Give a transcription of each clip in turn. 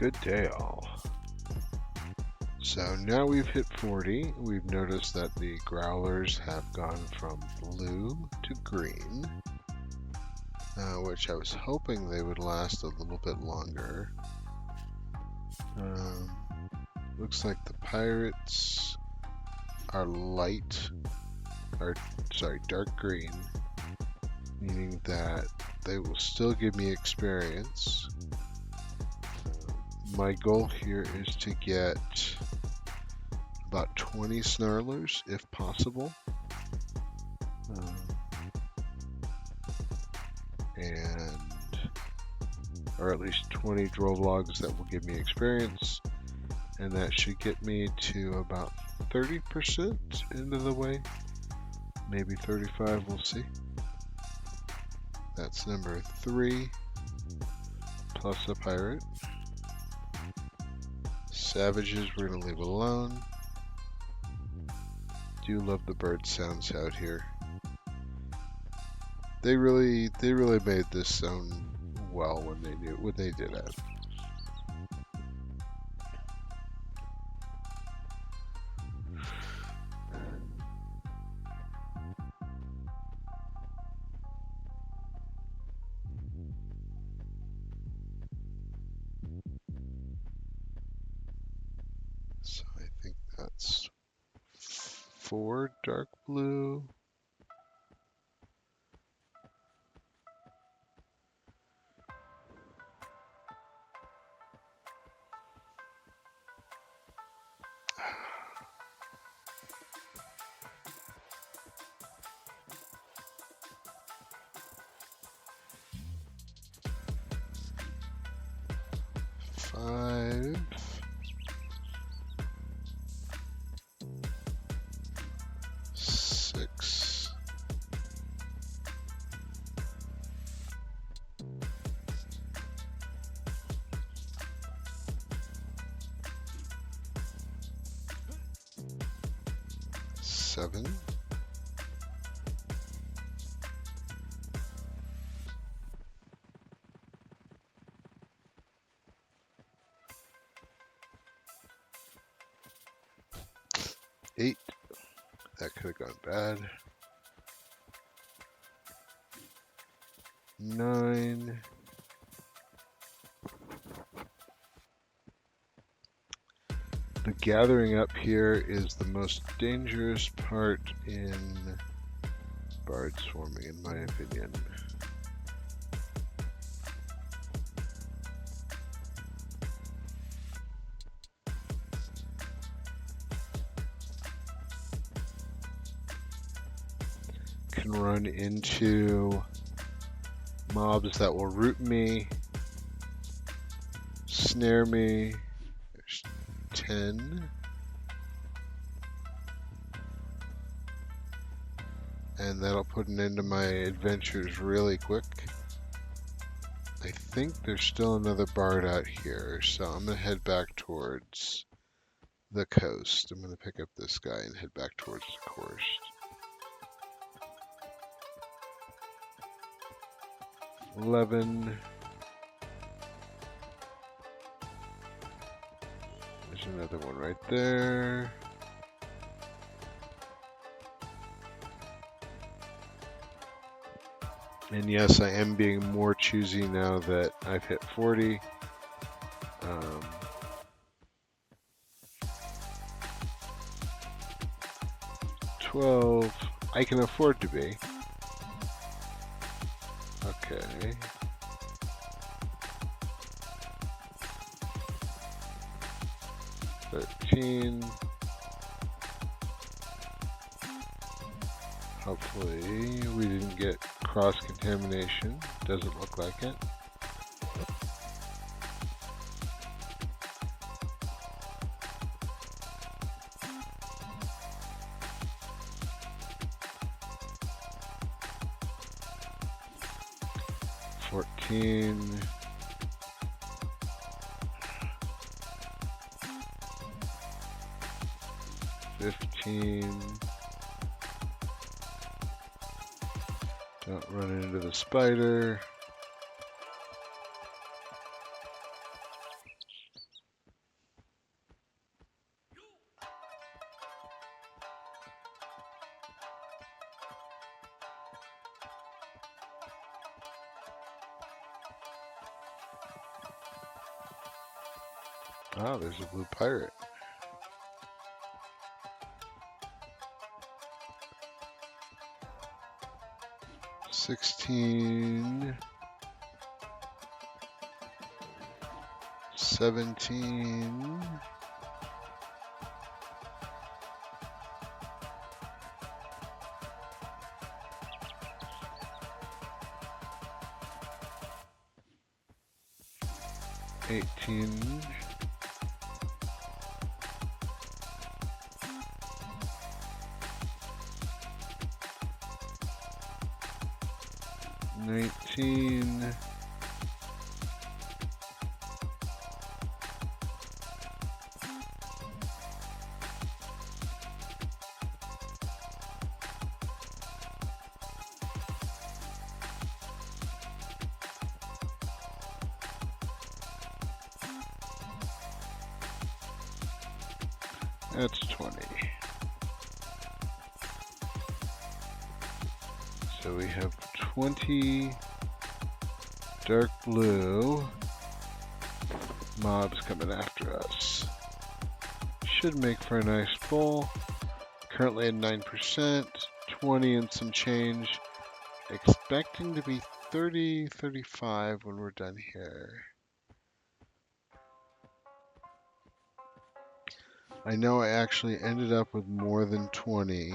Good day, all. So now we've hit 40. We've noticed that the growlers have gone from blue to green, which I was hoping they would last a little bit longer. Looks like the pirates are dark green, meaning that they will still give me experience. My goal here is to get about 20 snarlers, if possible. Or at least 20 droll logs that will give me experience. And that should get me to about 30% into the way. Maybe 35, we'll see. That's number 3, plus a pirate. Savages we're going to leave alone. Do love the bird sounds out here. They really made this sound well when they did it. So I think that's 4 dark blue. Five. Six. Seven. 8. That could have gone bad. 9. The gathering up here is the most dangerous part in bard swarming, in my opinion. Can run into mobs that will root me, snare me. There's 10. And that'll put an end to my adventures really quick. I think there's still another bard out here, so I'm going to head back towards the coast. I'm going to pick up this guy and head back towards the coast. $11. There's another one right there. And yes, I am being more choosy now that I've hit 40. 12. I can afford to be. Okay. 13. Hopefully we didn't get cross-contamination. Doesn't look like it. $14. 15. Don't run into the spider. Ah, there's a blue pirate. $16, $17, $18, $19, that's 20. So we have 20 dark blue mobs coming after us. Should make for a nice bowl. Currently at 9%, 20 and some change. Expecting to be 30, 35 when we're done here. I know I actually ended up with more than 20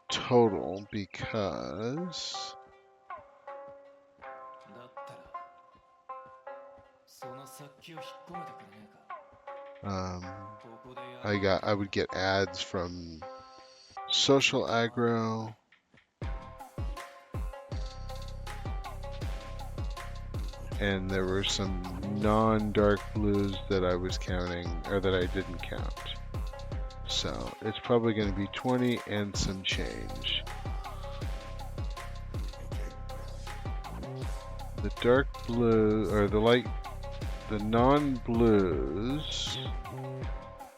total because I would get ads from social aggro, and there were some non-dark blues that I was counting, or that I didn't count. So it's probably going to be 20 and some change. The dark blue, or the non-blues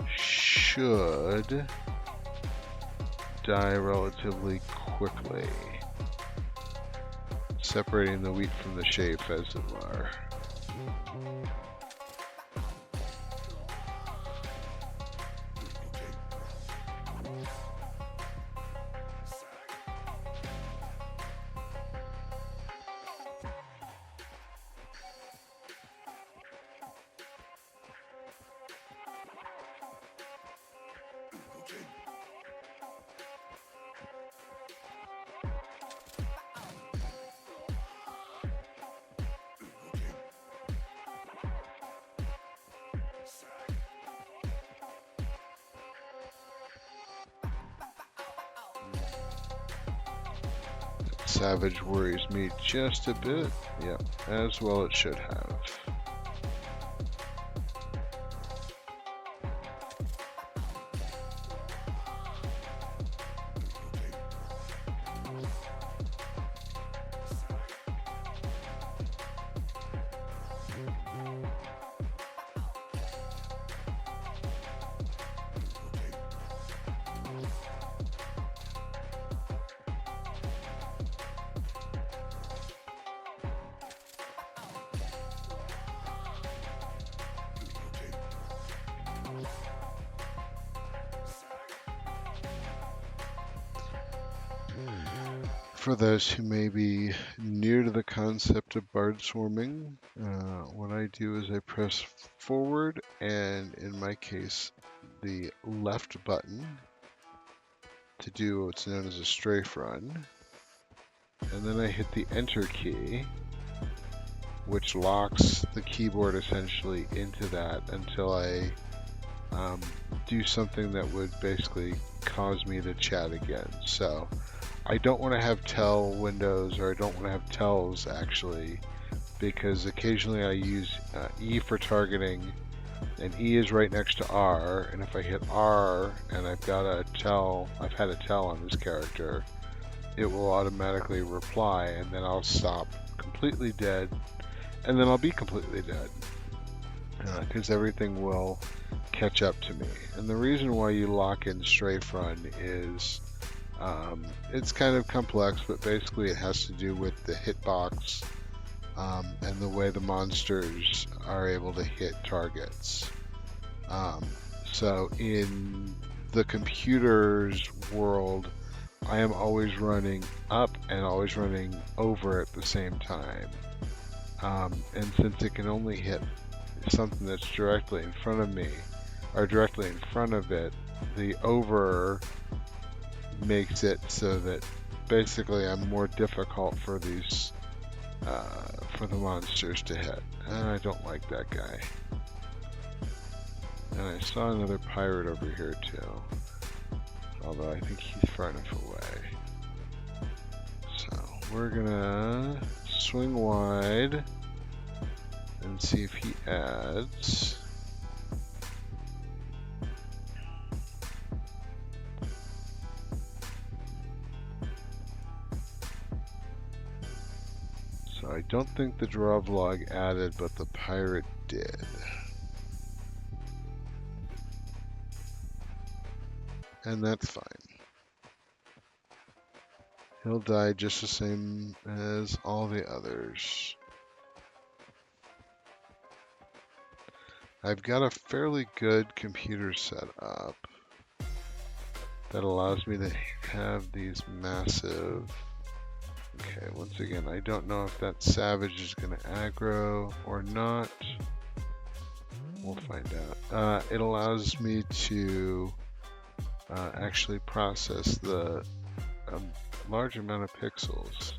should die relatively quickly, separating the wheat from the chaff, as it were. Savage worries me just a bit. Yep, as well it should have. For those who may be new to the concept of bard swarming, what I do is I press forward, and in my case, the left button to do what's known as a strafe run, and then I hit the enter key, which locks the keyboard essentially into that until I do something that would basically cause me to chat again. So I don't want to have tell windows, or I don't want to have tells actually, because occasionally I use E for targeting, and E is right next to R, and if I hit R and I've got a tell, I've had a tell on this character, it will automatically reply, and then I'll stop completely dead, and then I'll be completely dead, because everything will catch up to me. And the reason why you lock in strafe run is it's kind of complex, but basically it has to do with the hitbox and the way the monsters are able to hit targets. Um, so in the computer's world, I am always running up and always running over at the same time. And since it can only hit something that's directly in front of me, or directly in front of it, the over makes it so that basically I'm more difficult for these, for the monsters to hit. And I don't like that guy. And I saw another pirate over here too. Although I think he's far enough away. So we're gonna swing wide and see if he adds. So I don't think the draw vlog added, but the pirate did. And that's fine. He'll die just the same as all the others. I've got a fairly good computer set up that allows me to have these massive... Okay, once again, I don't know if that savage is going to aggro or not. We'll find out. It allows me to actually process the large amount of pixels.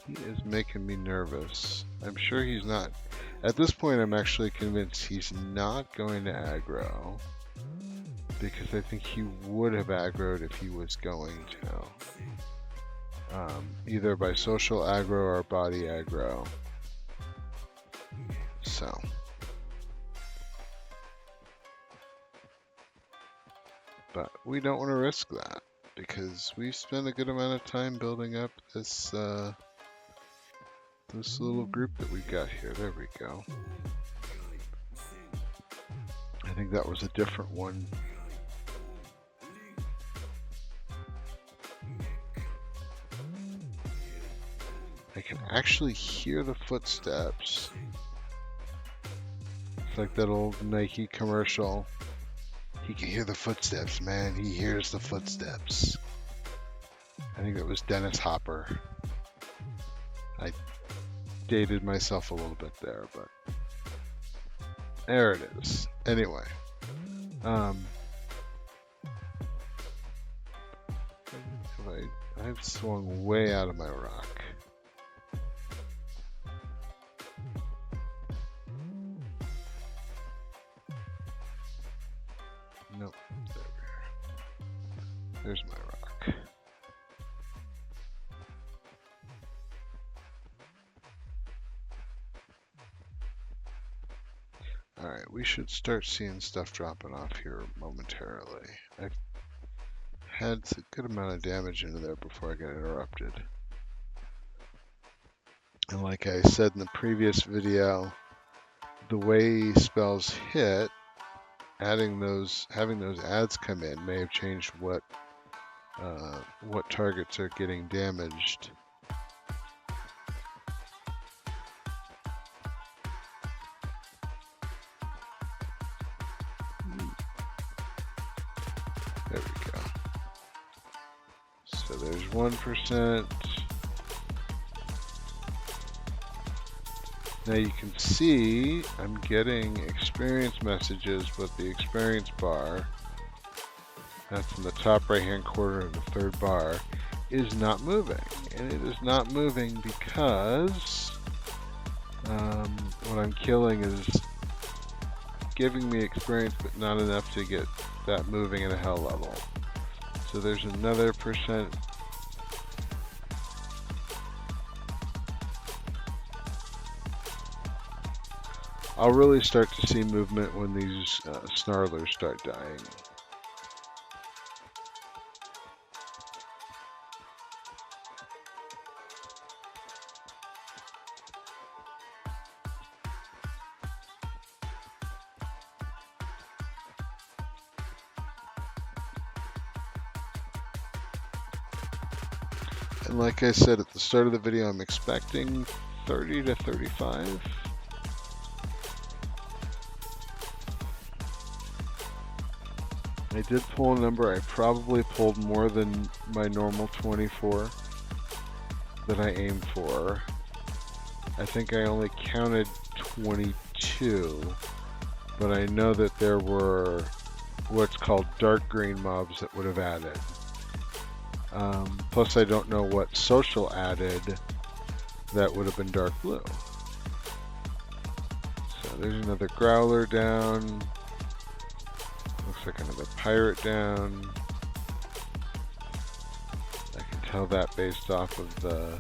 He is making me nervous. I'm sure he's not. At this point, I'm actually convinced he's not going to aggro, because I think he would have aggroed if he was going to. Either by social aggro or body aggro. So. But we don't want to risk that, because we've spent a good amount of time building up this this little group that we've got here. There we go. I think that was a different one. I can actually hear the footsteps. It's like that old Nike commercial. He can hear the footsteps, man. He hears the footsteps. I think it was Dennis Hopper. I dated myself a little bit there, but there it is. Anyway, I've swung way out of my rock. Nope, there's my rock. Alright, we should start seeing stuff dropping off here momentarily. I've had a good amount of damage into there before I got interrupted. And like I said in the previous video, the way spells hit, having those ads come in may have changed what targets are getting damaged. There we go. So there's 1%. Now you can see I'm getting experience messages, but the experience bar, that's in the top right hand corner of the third bar, is not moving. And it is not moving because what I'm killing is giving me experience, but not enough to get that moving at a hell level. So there's another percent. I'll really start to see movement when these snarlers start dying. And like I said at the start of the video, I'm expecting 30 to 35. I did pull a number. I probably pulled more than my normal 24 that I aim for. I think I only counted 22, but I know that there were what's called dark green mobs that would have added. Plus I don't know what social added that would have been dark blue. So there's another growler down. Looks like another pirate down. I can tell that based off of the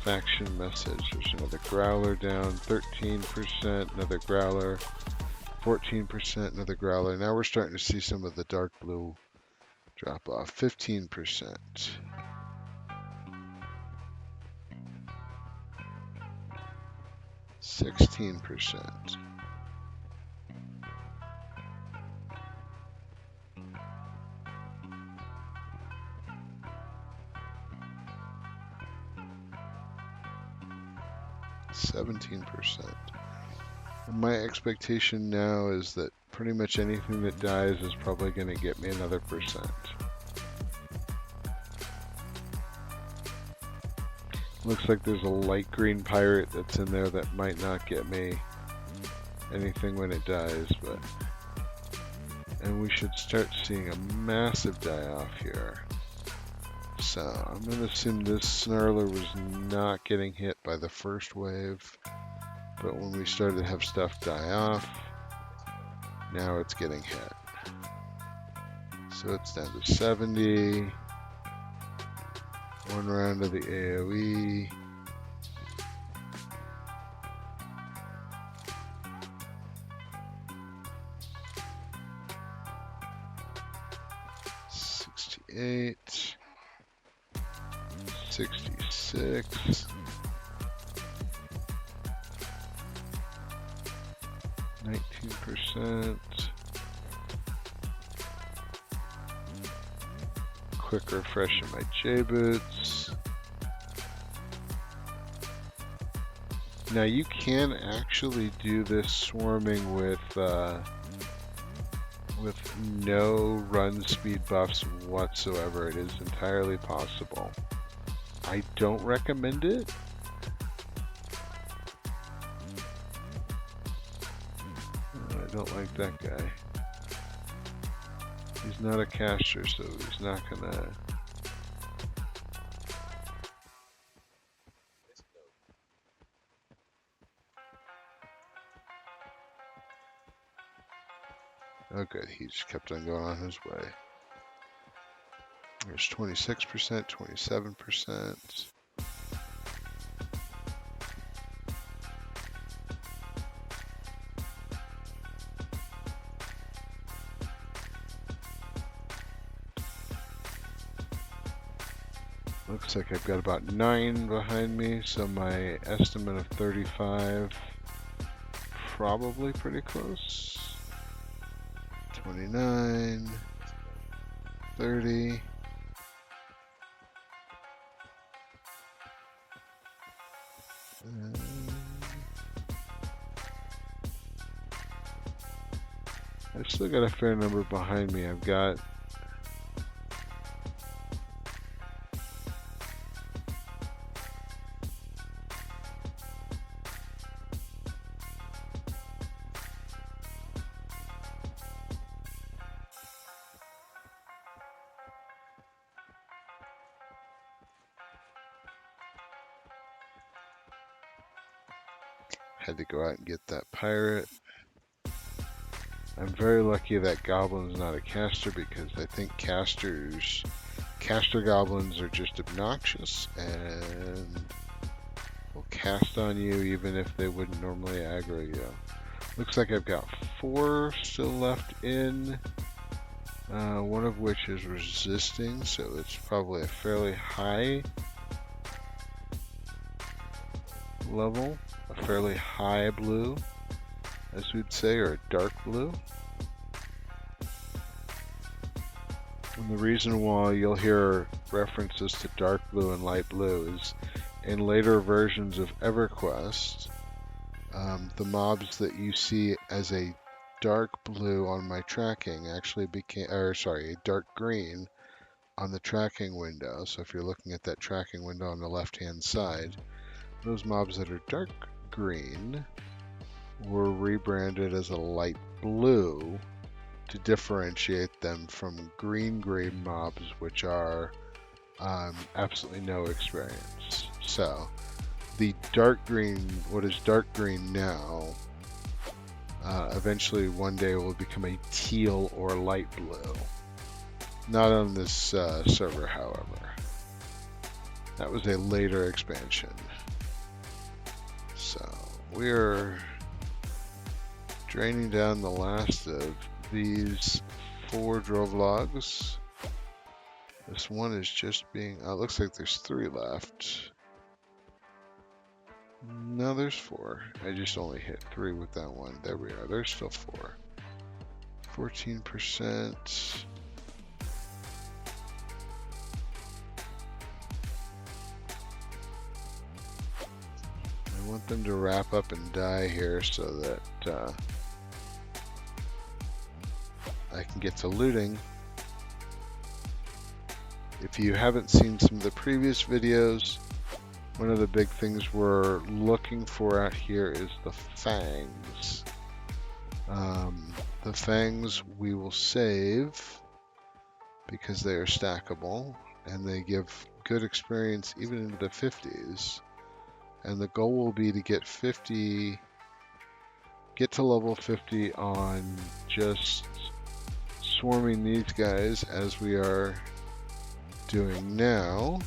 faction message. There's another growler down, 13%, another growler, 14%, another growler. Now we're starting to see some of the dark blue drop off, 15%. 16%. %. My expectation now is that pretty much anything that dies is probably going to get me another %. Looks like there's a light green pirate that's in there that might not get me anything when it dies, but... And we should start seeing a massive die-off here. So I'm going to assume this snarler was not getting hit by the first wave, but when we started to have stuff die off, now it's getting hit. So it's down to 70. One round of the AoE. $68. 66. 19%. Quick refresh of my J-boots. Now you can actually do this swarming with no run speed buffs whatsoever. It is entirely possible. I don't recommend it. I don't like that guy. He's not a caster, so he's not gonna... Oh good, he just kept on going on his way. There's 26%, 27%. Looks like I've got about 9 behind me, so my estimate of 35, probably pretty close. 29, 30. I've still got a fair number behind me. I've got had to go out and get that pirate. I'm very lucky that Goblin's not a caster because I think caster goblins are just obnoxious and will cast on you even if they wouldn't normally aggro you. Looks like I've got 4 still left in, one of which is resisting, so it's probably a fairly high level, a fairly high blue, as we'd say, or a dark blue. And the reason why you'll hear references to dark blue and light blue is in later versions of EverQuest, the mobs that you see as a dark blue on my tracking actually became, or sorry, a dark green on the tracking window. So if you're looking at that tracking window on the left-hand side, those mobs that are dark green were rebranded as a light blue to differentiate them from green gray mobs, which are absolutely no experience. So the dark green, what is dark green now, eventually one day will become a teal or light blue. Not on this server, however. That was a later expansion. So we're draining down the last of these 4 drove logs. This one is just being, it looks like there's 3 left. No, there's 4. I just only hit 3 with that one. There we are, there's still 4. 14%. I want them to wrap up and die here so that I can get to looting. If you haven't seen some of the previous videos, one of the big things we're looking for out here is the fangs. The fangs we will save because they are stackable and they give good experience even into the 50s. And the goal will be to get to level 50 on just swarming these guys as we are doing now,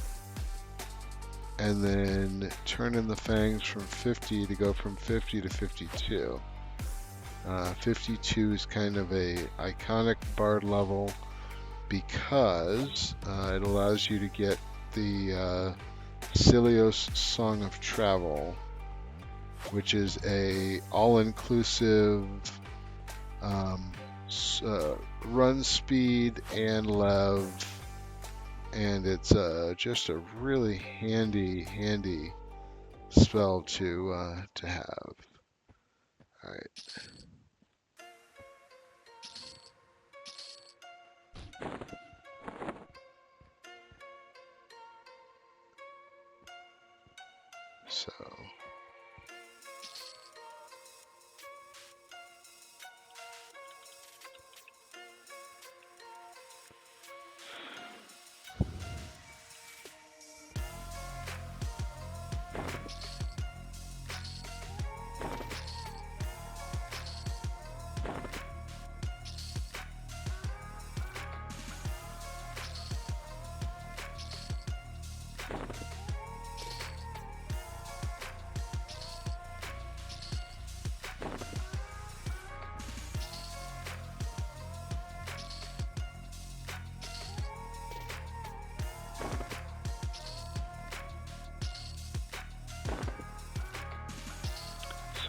and then turn in the fangs from 50 to go from 50 to 52. 52 is kind of a iconic bard level because it allows you to get the Cilios Song of Travel, which is a all-inclusive run speed and lev, and it's just a really handy spell to have. All right.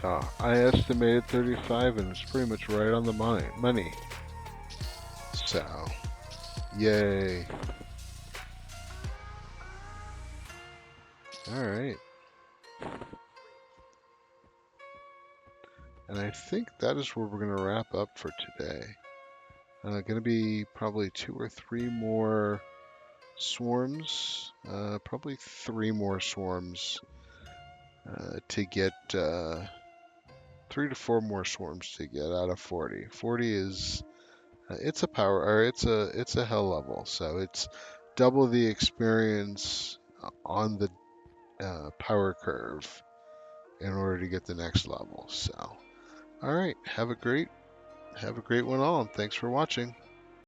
So I estimated 35 and it's pretty much right on the money. So, yay. Alright. And I think that is where we're going to wrap up for today. Going to be probably 2 or 3 more swarms. Probably 3 more swarms to get 3 to 4 more swarms to get out of 40. 40 is it's a power, or it's a hell level, so it's double the experience on the power curve in order to get the next level. So, all right, have a great one all, and thanks for watching.